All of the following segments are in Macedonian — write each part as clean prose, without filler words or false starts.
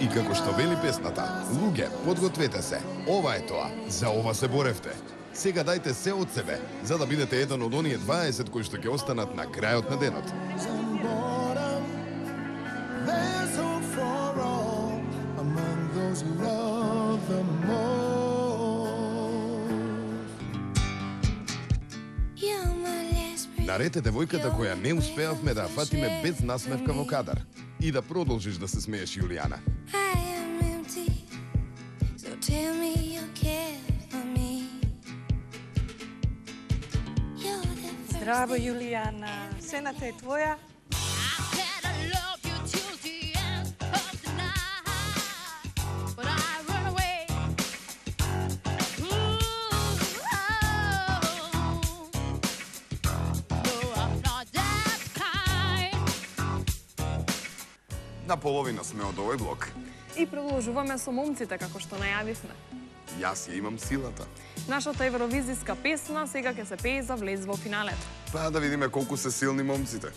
И како што вели песната, луѓе, подгответе се. Ова е тоа. За ова се боревте. Сега дајте се од себе, за да бидете еден од оние 20 кои што ќе останат на крајот на денот. Наред е девојката која не успеавме да фатиме без насмевка во кадар. И да продолжиш да се смееш, Јулијана. Здраво, Јулијана. Сцената е твоја. На половина сме од овој блок. И продолжуваме со момците, како што најавивме. Јас ја имам силата. Нашата евровизиска песна сега ќе се пее за влез во финалето. Па да видиме колку се силни момците.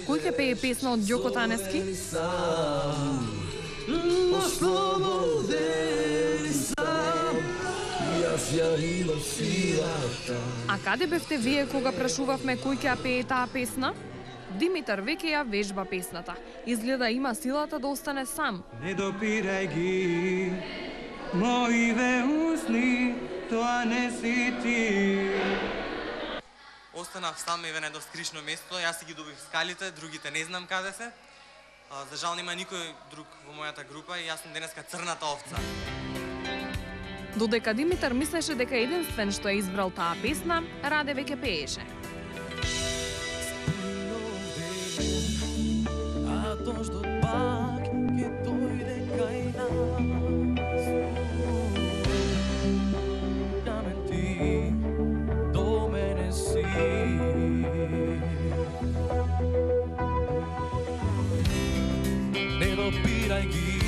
Кој ќе пее песна од Ѓоко Танески? А каде бевте вие кога прашувавме кој ќе ја пее таа песна? Димитар веќе ја вежба песната. Изгледа има силата да остане сам. Не допирај ги, моите усни, тоа не си ти. Останав сам еве на едно скришно место, јас си ги добив скалите, другите не знам каде се. За жал нема никој друг во мојата група и јас сум денеска црната овца. Додека Димитар мислеше дека единствен што е избрал таа песна, Раде веќе пееше. Дождот пак ќе дојде кај нас. Камен ти до мене си. Не допирај ги,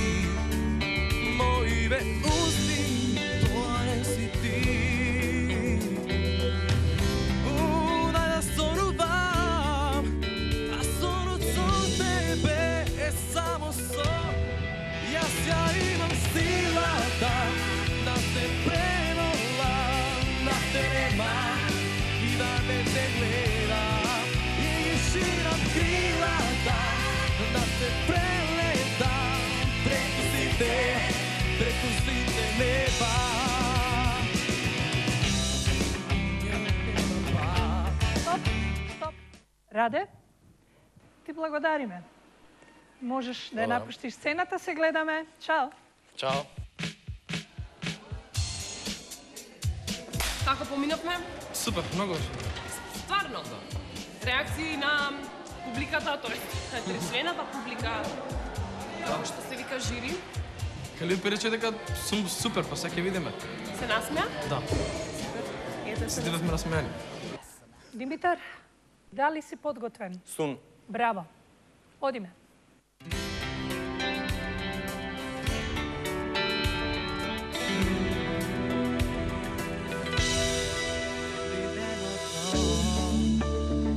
моите усни, тоа не си ти. Дај да сонувам, а сонот со тебе е само сон. Јас ја имам силата да се пренолам, да те нема и да не те гледам. И ги ширам крилата да се прелетам преку сите неба. Стоп. Раде, ти благодариме. Можеш да ја напуштиш сцената, се гледаме. Чао. Чао. Како поминавме? Супер, многу. Стварно. Реакции на публиката, тоест трешлената публика. Како што се вика жири. Калипи рече дека сум супер, па сега ќе видиме. Се насмеа? Да. Ете се. Сидевме насмеани. Димитар, дали си подготвен? Сум. Браво. Одиме.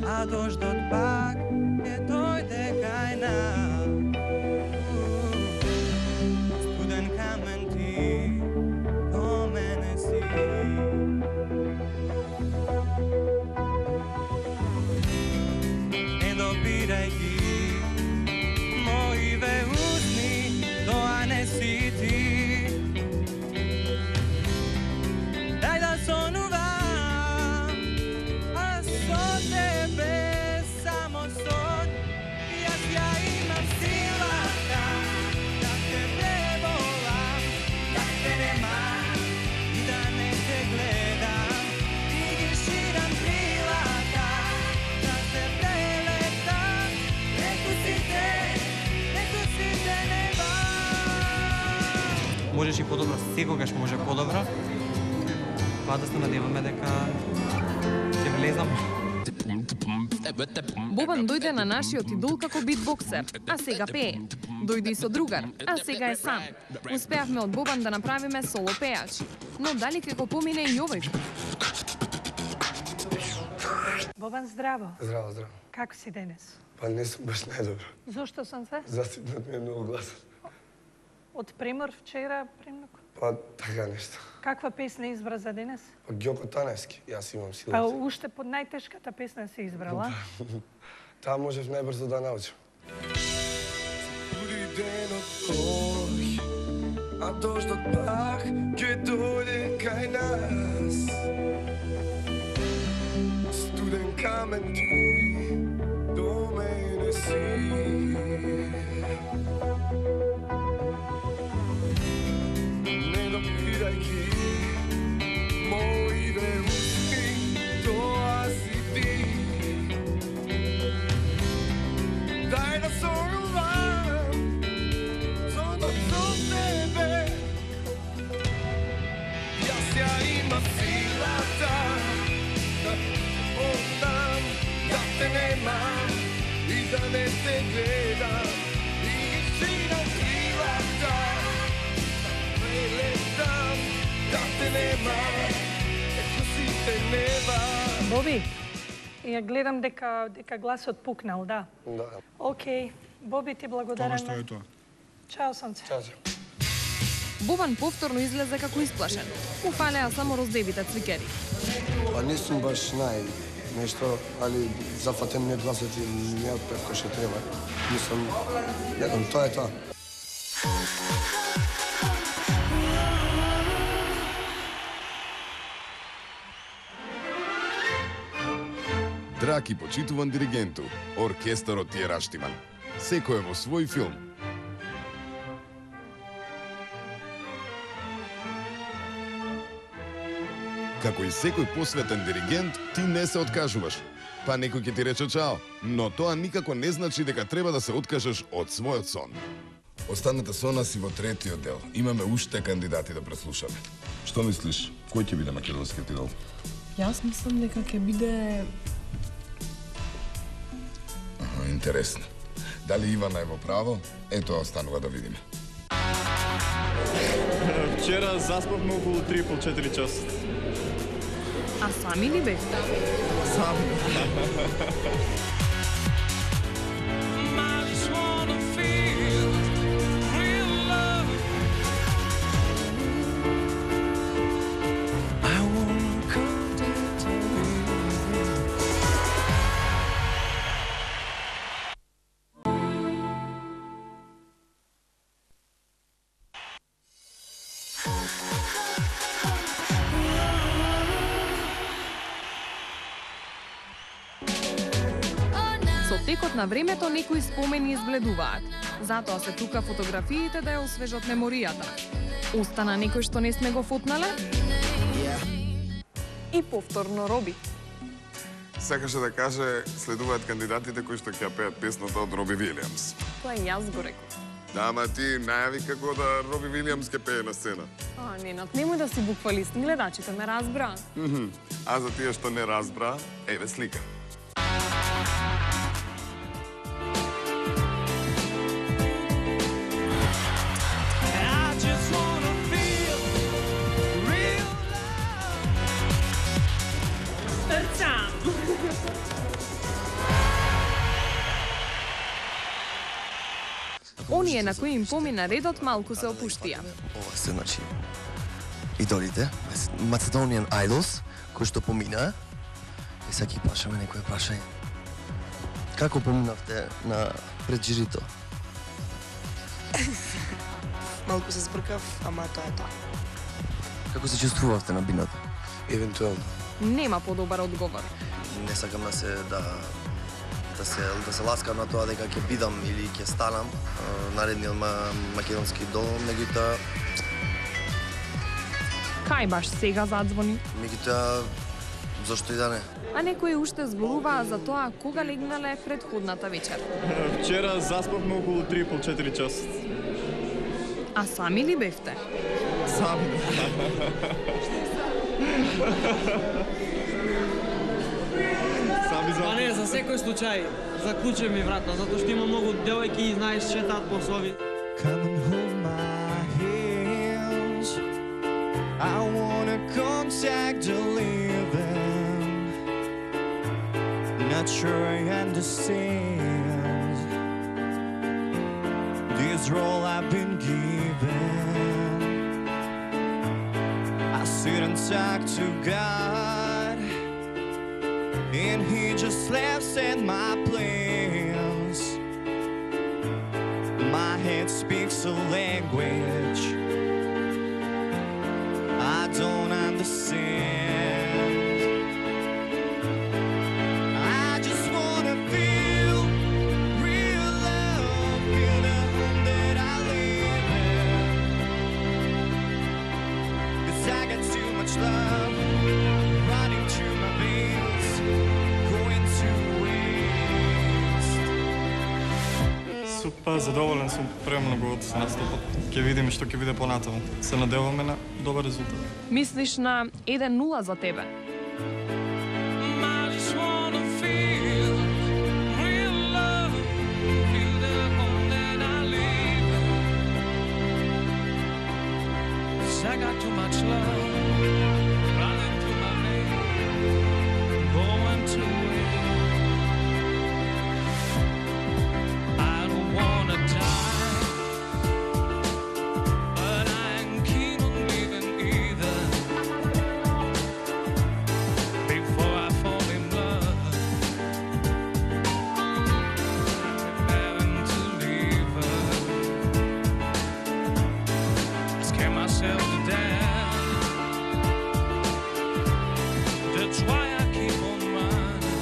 А дождот пак ќе дојде кај нас. Студен камен ти до мене си. Не допирај ги, моите усни, тоа не си ти. Дај да сонувам, а со тебе можеш и подобро, секогаш може подобро. Па да се надеваме дека ќе влезам. Бобан дојде на нашиот идол како битбоксер, а сега пее. Дојде и со другар, а сега е сам. Успеавме од Бобан да направиме соло пеач. Но дали ќе го помине и овој пат? Бобан, здраво. Здраво, здраво. Како си денес? Па не сум баш најдобро. Зошто, сонце? Засипнат ми е многу гласен. Од премор вчера, премногу? Па така нешто. Каква песна избра за денес? Па Ѓоко Таневски, јас имам Па силата. уште под најтешката песна си избрала. Таа можев најбрзо да научам. Дури денот кој, а дождот пак ќе дојде кај нас. Студен камен ти до мене си. Не допирајќи моите успи, тоа си ти. Дај да сорувам, сонот со тебе. Јас ја имам силата да оттам, да те немам и да не те гледам. И ги шинам крилата, да прелетам, да те немам, ето си те неба. Боби, ја гледам дека гласот пукнал, да. Да, Океј, Боби, ти благодарам. Тоа што е тоа? Чао, сонце. чао, чао. Бобан повторно излезе како исплашен. Му фалеа само роздевите цвикери. Па не сум баш нешто, али зафатен ми гласот и не отпев кој што треба. Мислам, не знам, тоа е тоа. Драг и почитуван диригенту, оркестарот ти е раштиман. Секој е во свој филм. Како и секој посветен диригент, ти не се откажуваш. Па некој ќе ти рече чао, но тоа никако не значи дека треба да се откажеш од својот сон. Останете со нас и во третиот дел. Имаме уште кандидати да преслушаме. Што мислиш, кој ќе биде македонскиот идол? Јас мислам дека ќе биде Интересно. Дали Ивана е во право? Ето останува да видиме. Вчера заспавме околу 3,5-4 часа. А сами ли бевте? Со текот на времето некои спомени избледуваат. Затоа се тука фотографиите да ја освежат меморијата. Остана некој што не сме го футнале? И повторно Роби. Сакаше да каже, следуваат кандидатите кои што ќе ја пеат песната од Роби Вилијамс. Тоа и јас го реков. Да, ама ти најави како да Роби Вилијамс ќе пее на сцена. Ненат, немој да си буквалист, гледачите ме разбраа. А за тие што не разбра, еве слика. Оние на кои им помина редот малку се опуштија. Ова се, значи, идолите, Macedonian Idols, кои што поминаа. И сега ќе прашаме некој прашање. Како поминавте на пред жирито? Малку се збркав, ама тоа е тоа. Како се чувствувавте на бината? Евентуално. Нема подобар одговор. Не сакам да се ласкам на тоа дека ќе бидам или ќе станам наредниот македонски идол, меѓутоа Кај баш сега задзвони? меѓутоа зошто и да не? А некои уште зборуваа за тоа кога легнале предходната вечер. Вчера заспавме околу 3,5-4 часа. А сами ли бевте? Сами. Па не, за секој случај, заклучи ми врата, затоа што има многу девојки и знаеш шетаат по соби. Come and hold my hands. I wanna contact the living. Not sure I understand this role I've been given. I sit and talk to God, and He just laughs at my plans. My head speaks a language I don't understand. I just wanna feel real love, feel the home that I live in. 'Cause I got too much love running through my veins, going to waste. Супер, задоволен сум премногу од настапот. Ќе видиме што ќе биде понатаму. Се надеваме на добар резултат. Мислиш на 1-0 за тебе? I got too much love running through my veins, going to waste. I don't wanna die, but I ain't keen on leaving either. Before I fall in love, I'm having to leave her. I scare myself to death. That's why I keep on running.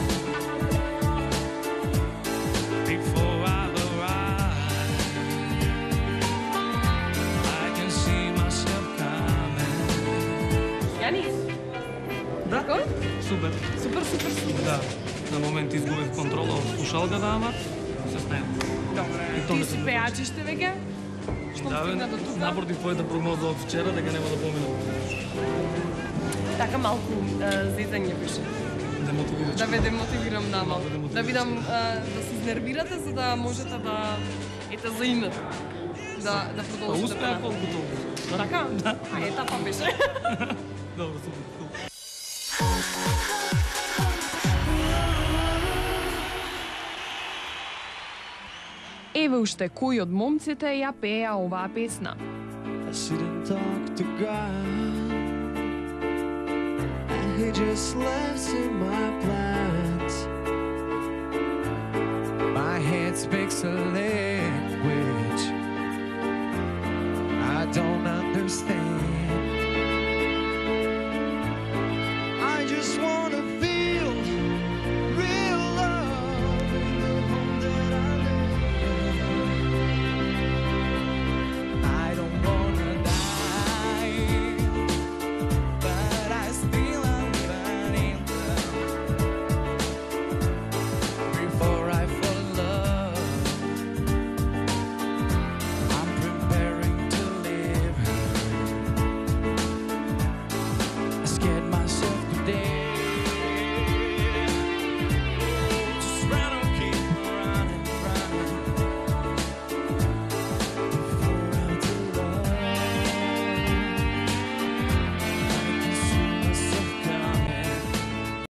Before I've arrived, I can see myself coming. Јани? Брако? Супер. Супер, супер, супер. Да, на момент изгубив контрола од слушалката, ама се снајам. Добре. Ти си пејачиште веќе? Што Да, стигна до тука? напротив твојата прогноза од вчера дека нема да поминам. Така малку зезање беше. Да ве демотивирам малку. Да видам да се изнервирате за да можете да ете заимнете. Да Па продолжите. успеа колку толку. Така? Да. А етапа беше. Добро, супер. Еве уште кој од момците ја пееа оваа песна. I sit and talk to God, and He just laughs in my plans. My head speaks a language I don't understand.